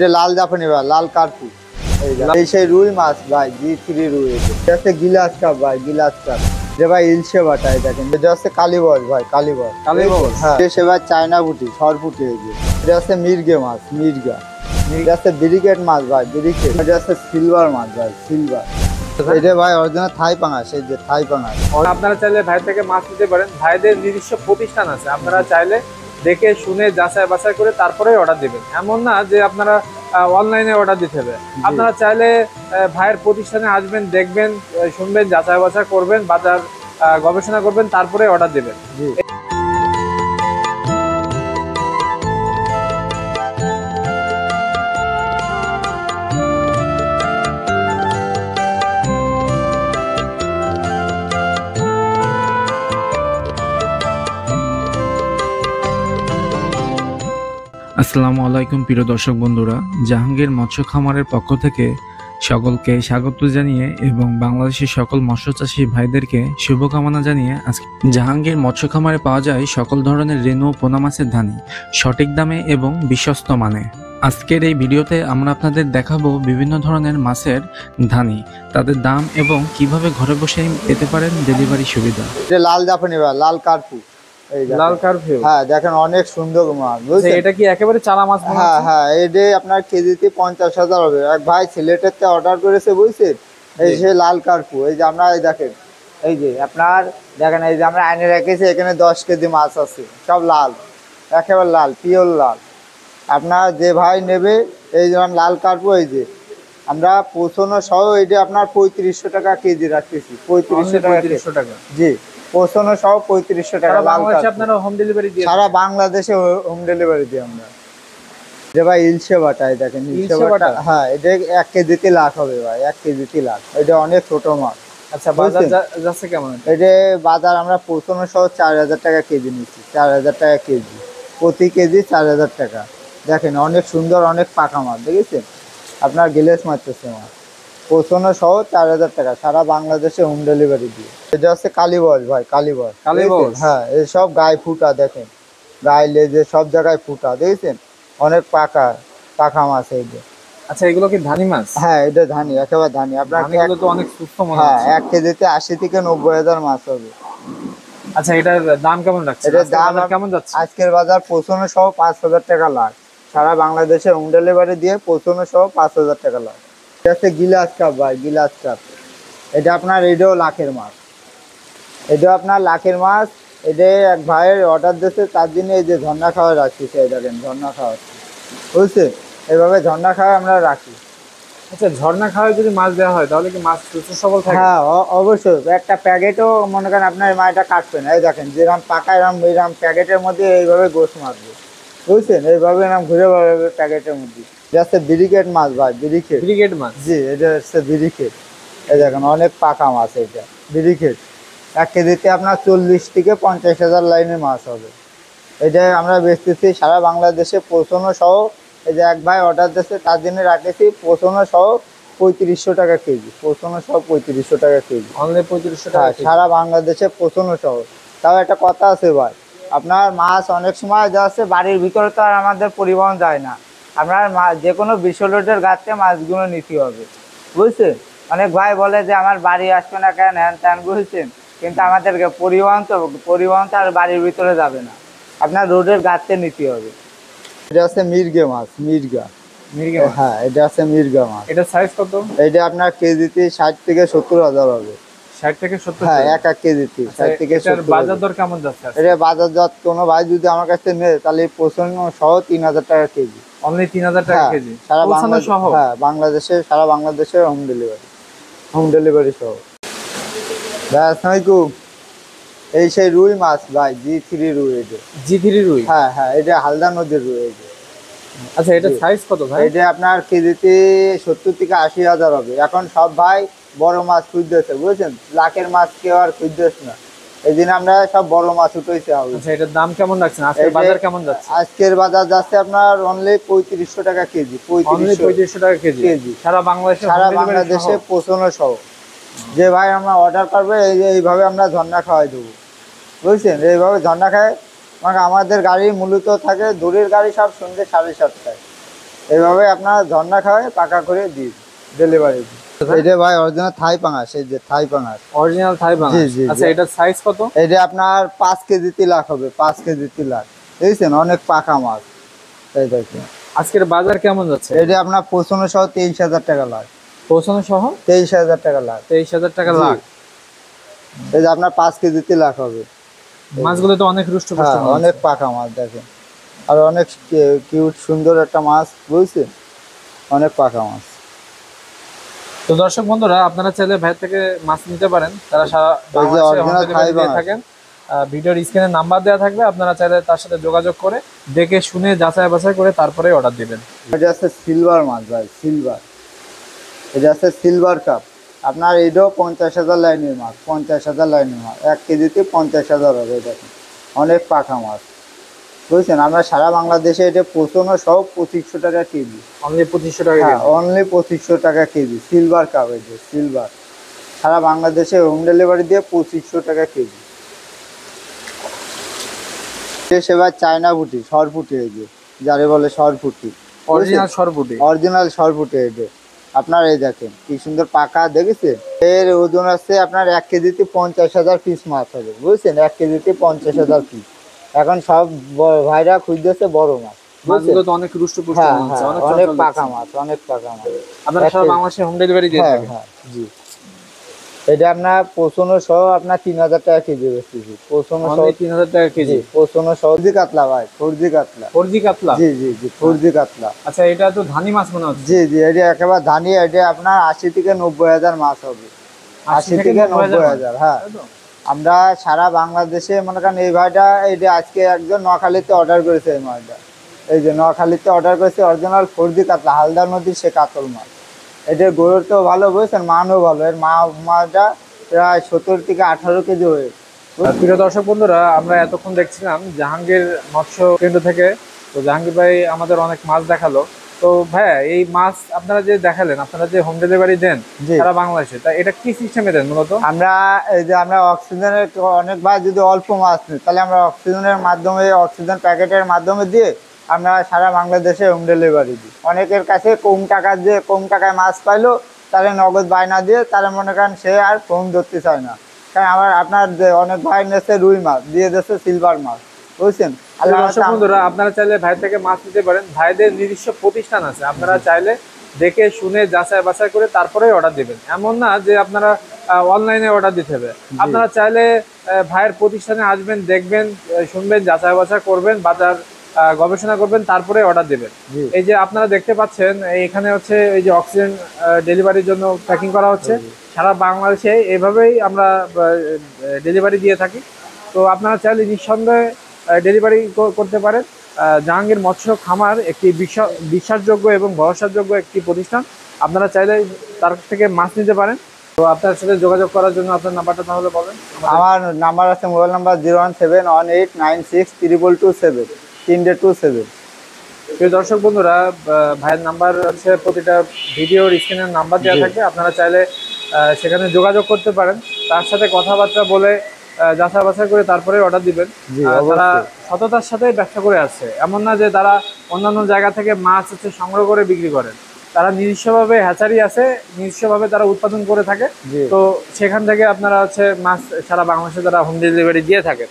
এটা লাল জাপানি ভাই, লাল কার্পু। এই সেই রুই মাছ ভাই, জি3 রুই। এটা হচ্ছে গিলাস কাপ ভাই, গিলাস কাপ। যে ভাই ইলশে বাটা, এই দেখেন। এটা হচ্ছে কালীবস ভাই, কালীবস। হ্যাঁ, সে ভাই চায়না পুঁটি, সরপুঁটি। এটা হচ্ছে মির্গে মাছ, মির্গা। এটা হচ্ছে ব্রিকেট মাছ ভাই, ব্রিকেট। এটা হচ্ছে সিলভার মাছ ভাই, সিলভার। এটা ভাই অরিজিনাল থাই পাঙাশ, এই যে থাই পাঙাশ। আপনারা চাইলে ভাই থেকে মাছ নিতে পারেন। ভাইদের নিজস্ব প্রতিষ্ঠান আছে, আপনারা চাইলে দেখে শুনে যাচাই বাছাই করে তারপরে অর্ডার দিবেন। এমন না যে আপনারা অনলাইনে অর্ডার দিতে হবে। আপনারা চাইলে ভাইয়ের প্রতিষ্ঠানে আসবেন, দেখবেন, শুনবেন, যাচাই বাছাই করবেন, বাজার গবেষণা করবেন, তারপরে অর্ডার দিবেন। আসসালামু আলাইকুম প্রিয় দর্শক বন্ধুরা, জাহাঙ্গীর মৎস্য খামারের পক্ষ থেকে সকলকে স্বাগত জানিয়ে এবং বাংলাদেশের সকল মৎস্য চাষী ভাইদেরকে শুভকামনা জানিয়ে আজকে জাহাঙ্গীর মৎস্য খামারে পাওয়া যায় সকল ধরনের রেনু পোনা মাছের ধানি সঠিক দামে এবং বিশ্বস্ত মানে। আজকের এই ভিডিওতে আমরা আপনাদের দেখাবো বিভিন্ন ধরনের মাছের ধানি, তাদের দাম এবং কিভাবে ঘরে বসে পেতে পারেন ডেলিভারি সুবিধা। এটা লাল জাপানি ভাই, লাল কার্পু। লাল কার্পু, হ্যাঁ দেখেন, অনেক সুন্দর মাছ, বুঝছেন? এটা কি একেবারে চারা মাছ? হ্যাঁ হ্যাঁ, এটা আপনার কেজিতে 50,000 হবে। এক ভাই সিলেটের তে অর্ডার করেছে, বুঝছেন? এই যে লাল কার্পু, এই যে আমরা এই দেখেন, এই যে আপনার দেখেন, এই যে আমরা আইনে রেখেছি, এখানে 10 কেজি মাছ আছে, সব লাল, একেবারে লাল, পিওর লাল। আপনার যে ভাই নেবে, এই যে লাল কার্পু, এই যে আমরা পৌঁছানো সহ এইটা আপনার 3500 টাকা কেজি রাখতেছি। 3500 টাকা, জি। পৌঁছানো সহ 3500 টাকা। আপনারা হোম ডেলিভারি দিয়ে? সারা বাংলাদেশে হোম ডেলিভারি দিই আমরা। যে ভাই ইলশে বাটা, এই দেখেন ইলশে বাটা। হ্যাঁ, এটা 1 কেজিতে লাখ হবে ভাই, 1 কেজিতে লাখ। এটা অনেক ছোট মাছ। আচ্ছা, বাজার যাচ্ছে কেমন? এটা বাজার আমরা পৌঁছানো সহ 4000 টাকা কেজি নিচ্ছি। 4000 টাকা কেজি, প্রতি কেজি 4000 টাকা। দেখেন অনেক সুন্দর, অনেক পাকা মাছ, দেখেছেন? আপনার গিলেস মারতেছে মাছ। পৌঁছানো সহ 4000 টাকা, সারা বাংলাদেশে হোম ডেলিভারি দিয়ে। এটা হচ্ছে কালীবস ভাই, কালীবস। হ্যাঁ, এই সব গায়ে ফুটা, দেখেন গায়ে লেজে সব জায়গায় ফুটা, দেখেছেন? অনেক পাকা পাকা মাছ এই যে। আচ্ছা, এগুলো কি ধানি মাছ? হ্যাঁ, এটা ধানি, একেবারে ধানি। আপনার তো অনেক সুস্থ মনে হ্যাঁ, হচ্ছে। 1 কেজিতে 80 থেকে 90,000 মাছ হবে। আচ্ছা, এটার দাম কেমন রাখছেন? এটার দাম কেমন যাচ্ছে? আজকের বাজার পৌঁছানো সহ 5000 টাকা লাখ। সারা বাংলাদেশে হোম ডেলিভারি দিয়ে পৌঁছানো সহ 5000 টাকা লাখ। এটা হচ্ছে গিলাস কাপ ভাই, গিলাস কাপ। এটা আপনার এটাও লাখের মাছ, এটা আপনার লাখের মাছ। এটা এক ভাইয়ের অর্ডার দিয়েছে, তার জন্য এই যে ঝর্ণা খাওয়া রাখছি, সেই দেখেন ঝর্ণা খাওয়া, বুঝছে? এইভাবে ঝর্ণা খাওয়া আমরা রাখি। আচ্ছা, ঝর্ণা খাওয়ায় যদি মাছ দেওয়া হয় তাহলে কি মাছ সুস্থ সবল থাকে? হ্যাঁ, অবশ্যই। একটা প্যাকেটও মনে করেন আপনার মাছটা কাটবে না, এই দেখেন যেরকম পাকা, এরকম প্যাকেটের মধ্যে এইভাবে গোস মারবে, বুঝছেন? এইভাবে এরকম ঘুরে বেড়াবে প্যাকেটের মধ্যে। এটা হচ্ছে ব্রিকেট মাছ ভাই, ব্রিকেট। ব্রিকেট মাছ, জি, এটা হচ্ছে ব্রিকেট। এই দেখেন অনেক পাকা মাছ, এটা ব্রিকেট। 1 কেজিতে আপনার 40 থেকে 50,000 লাইনের মাছ হবে। এটা আমরা বেচতেছি সারা বাংলাদেশে পৌঁছানো সহ। এই যে এক ভাই অর্ডার দিচ্ছে, তার জন্য রাখেছি পৌঁছানো সহ 3500 টাকা কেজি। পৌঁছানো সহ 3500 টাকা কেজি, অনলি 3500 টাকা। সারা বাংলাদেশে পৌঁছানো সহ। তাও একটা কথা আছে ভাই, আপনার মাছ অনেক সময় যাচ্ছে বাড়ির ভিতরে, তো আর আমাদের পরিবহন যায় না। আপনার যে কোনো বিশ্ব লোডের গাছে মাছগুলো নিতে হবে, বুঝছেন? অনেক ভাই বলে যে আমার বাড়ি আসবে না কেন, হ্যান ত্যান, বুঝছেন? কিন্তু আমাদেরকে পরিবহন তো আর বাড়ির ভিতরে যাবে না, আপনার রোডের গাছে নিতে হবে। এটা হচ্ছে মির্গে মাছ, মির্গা। হ্যাঁ, এটা আছে মির্গা মাছ। এটা সাইজ কত? এটা আপনার কেজিতে 60 থেকে 70,000 হবে। 60 থেকে 70? হ্যাঁ, এক কেজিতে 60 থেকে 70। বাজার দর কেমন যাচ্ছে? এটা বাজার দর কোনো ভাই যদি আমার কাছে নেয় তাহলে পৌঁছানো সহ 3000 টাকা কেজি। অনলি 3000 টাকা কেজি, সারা পৌঁছানো সহ? হ্যাঁ, বাংলাদেশে, সারা বাংলাদেশে হোম ডেলিভারি সহ। ভাই আসসালামু আলাইকুম। এই সেই রুই মাছ ভাই, জি3 রুই। এটা জি3 রুই? হ্যাঁ হ্যাঁ, এটা হালদা নদীর রুই। এটা আচ্ছা, এটা সাইজ কত ভাই? এটা আপনার কেজিতে 70 থেকে 80,000 হবে। এখন সব ভাই বড় মাছ খুঁজতেছে, বুঝছেন? লাখের মাছ কেউ আর খুঁজতেছে না, এই দিন আমরা সব বড় মাছ উঠেছি। আচ্ছা, এটার দাম কেমন রাখছেন? আজকের বাজার কেমন যাচ্ছে? আজকের বাজার যাচ্ছে আপনার অনলি 3500 টাকা কেজি। 3500 টাকা কেজি সারা বাংলাদেশে পৌঁছানো সহ। যে ভাই আমরা অর্ডার করবে, এইভাবে আমরা ঝর্ণা খাওয়াই দেবো, বুঝছেন? এইভাবে ঝর্ণা খায়। মানে আমাদের গাড়ি মূলত থাকে, দূরের গাড়ি সব সন্ধ্যে 7:30টায়। এইভাবে আপনার ঝর্ণা খাওয়ায় পাকা করে দিই ডেলিভারি। এটা ভাই অরিজিনাল থাই পাঙাশ, এই যে থাই পাঙাশ, অরিজিনাল থাই জি, বাংলা। জি, আচ্ছা জি। এটার সাইজ কত? এটা আপনার 5 কেজি তিলাক হবে, 5 কেজি তিলাক, বুঝছেন, অনেক পাকা মাছ। এই দেখেন আজকের বাজার কেমন যাচ্ছে? এটা আপনার 55 সহ 23,000 টাকা লাখ, পৌঁছানো সহ 23,000 টাকা লাখ। 23,000 টাকা জি। লাখ। এই যে আপনার 5 কেজি তিলাক হবে। মাছগুলো তো অনেক রুষ্ট হ্যাঁ, অনেক পাকা মাছ দেখেন, আর অনেক কিউট সুন্দর একটা মাছ, বুঝছেন, অনেক পাকা মাছ। তো দর্শক বন্ধুরা, আপনারা চাইলে ভাই থেকে মাছ নিতে পারেন, তারা সারা বাংলাদেশে original home delivery থাই দিয়ে মাছ। থাকেন। ভিডিওর স্ক্রিনে নাম্বার দেওয়া থাকবে, আপনারা চাইলে তার সাথে যোগাযোগ করে দেখে শুনে যাচাই বাছাই করে তারপরে অর্ডার দিবেন। এটা আছে সিলভার মাছ ভাই, সিলভার। এটা আছে সিলভার কাপ, আপনার এটাও 50,000 লাইনের মাছ, 50,000 লাইনের মাছ, 1 কেজিতে 50,000 হবে। দেখেন অনেক পাকা মাছ, বুঝছেন। আমরা সারা বাংলাদেশে এটা পৌঁছানো সহ 2500 টাকা কেজি। অনলি 2500 টাকা হ্যাঁ, কেজি। অনলি 2500 টাকা কেজি সিলভার কাপ। এই যে সিলভার, সারা বাংলাদেশে হোম ডেলিভারি দিয়ে 2500 টাকা কেজি। সেবার চায়না পুঁটি, সরপুটি, এই যে যারে বলে সরপুটি, অরিজিনাল সরপুটি। অরিজিনাল সরপুটি। এটা আপনার এই দেখেন কি সুন্দর পাকা, দেখেছেন। এর ওজন আছে আপনার 1 কেজিতে 50,000 পিস মাছ হবে, বুঝছেন, 1 কেজিতে 50,000 পিস। এখন সব ভাইরা খুঁজতেছে বড় মাছ, মাছগুলো তো অনেক রুষ্ট পুষ্ট হ্যাঁ মাছ, হ্যাঁ, অনেক অনেক চঞ্চল পাকা লাগছে। মাছ, অনেক পাকা মাছ। আপনারা সারা বাংলাদেশে হোম ডেলিভারি দিয়ে হ্যাঁ থাকেন। হ্যাঁ, জি। এটা আপনার পৌঁছানো সহ আপনার 3,000 টাকা কেজি বেচতেছি, পৌঁছানো সহ। অনলি 3000 টাকা কেজি। জি, পৌঁছানো সহ। ফর্জি কাতলা ভাই, ফর্জি কাতলা। ফরজি কাতলা। জি জি জি, ফর্জি কাতলা। আচ্ছা এটা তো ধানি মাছ মনে হচ্ছে। জি জি, এটা একেবারে ধানি। এটা আপনার 80 থেকে 90,000 মাছ হবে, 80 থেকে 90,000। হ্যাঁ, তাই তো? আমরা সারা বাংলাদেশে মনে করেন এই ভাইটা, এইটা আজকে একজন নোয়াখালীতে অর্ডার করেছে, এই মাছটা, এই যে নোয়াখালীতে অর্ডার করেছে, অরিজিনাল ফর্জি কাতলা, হালদা নদীর সে কাতল মাছ। এটার গোড়র তো ভালো, বুঝছেন, মানও ভালো। এর মাছটা প্রায় 17 থেকে 18 কেজি হয়ে। প্রিয় দর্শক বন্ধুরা, আমরা এতক্ষণ দেখছিলাম জাহাঙ্গীর মৎস্য কেন্দ্র থেকে। তো জাহাঙ্গীর ভাই আমাদের অনেক মাছ দেখালো। তো ভাই এই মাছ আপনারা যে দেখালেন, আপনারা যে হোম ডেলিভারি দেন জি। সারা বাংলাদেশে, তা এটা কি সিস্টেমে দেন মূলত? আমরা এই যে আমরা অক্সিজেনের, অনেক ভাই যদি অল্প মাছ নিই তাহলে আমরা অক্সিজেনের মাধ্যমে, অক্সিজেন প্যাকেটের মাধ্যমে দিয়ে আমরা সারা বাংলাদেশে হোম ডেলিভারি দিই। অনেকের কাছে কম টাকায় মাছ পাইলো, তাহলে নগদ বায়না দিয়ে, তাহলে মনে করেন সে আর ফোন ধরতে চায় না। কারণ আপনার যে অনেক ভাই নেছে রুই মাছ, দিয়ে দিচ্ছে সিলভার মাছ, বুঝছেন। প্রিয় দর্শক বন্ধুরা, আপনারা চাইলে ভাই থেকে মাছ নিতে পারেন। ভাইদের নিজস্ব প্রতিষ্ঠান আছে, আপনারা চাইলে দেখে শুনে যাচাই বাছাই করে তারপরেই অর্ডার দিবেন। এমন না যে আপনারা অনলাইনে অর্ডার দিতে হবে। আপনারা চাইলে ভাইয়ের প্রতিষ্ঠানে আসবেন, দেখবেন, শুনবেন, যাচাই বাছাই করবেন, বাজার গবেষণা করবেন, তারপরে অর্ডার দিবেন। জি। এই যে আপনারা দেখতে পাচ্ছেন এখানে হচ্ছে এই যে অক্সিজেন ডেলিভারির জন্য প্যাকিং করা হচ্ছে। সারা বাংলাদেশে এইভাবেই আমরা ডেলিভারি দিয়ে থাকি। তো আপনারা চাইলে নিঃসন্দেহে ডেলিভারি করতে পারেন। জাহাঙ্গীর মৎস্য খামার একটি বিশ্বাসযোগ্য এবং ভরসাযোগ্য একটি প্রতিষ্ঠান। আপনারা চাইলে তার থেকে মাছ নিতে পারেন। তো আপনার সাথে যোগাযোগ করার জন্য আপনার নাম্বারটা তাহলে বলেন। আমার নাম্বার আছে, মোবাইল নাম্বার 01718962227, 327। প্রিয় দর্শক বন্ধুরা, ভাইয়ের নাম্বার হচ্ছে প্রতিটা ভিডিওর স্ক্রিনের নাম্বার দেওয়া থাকবে, আপনারা চাইলে সেখানে যোগাযোগ করতে পারেন। তার সাথে কথাবার্তা বলে যাচাই বাছাই করে তারপরে অর্ডার দিবেন। জি, তারা অবশ্যই। সততার সাথে ব্যবসা করে আসছে, এমন না যে তারা অন্যান্য জায়গা থেকে মাছ হচ্ছে সংগ্রহ করে বিক্রি করেন। তারা নিজস্বভাবে হ্যাচারি আছে, নিজস্বভাবে তারা উৎপাদন করে থাকে। জি। তো সেখান থেকে আপনারা হচ্ছে মাছ সারা বাংলাদেশে তারা হোম ডেলিভারি দিয়ে থাকেন।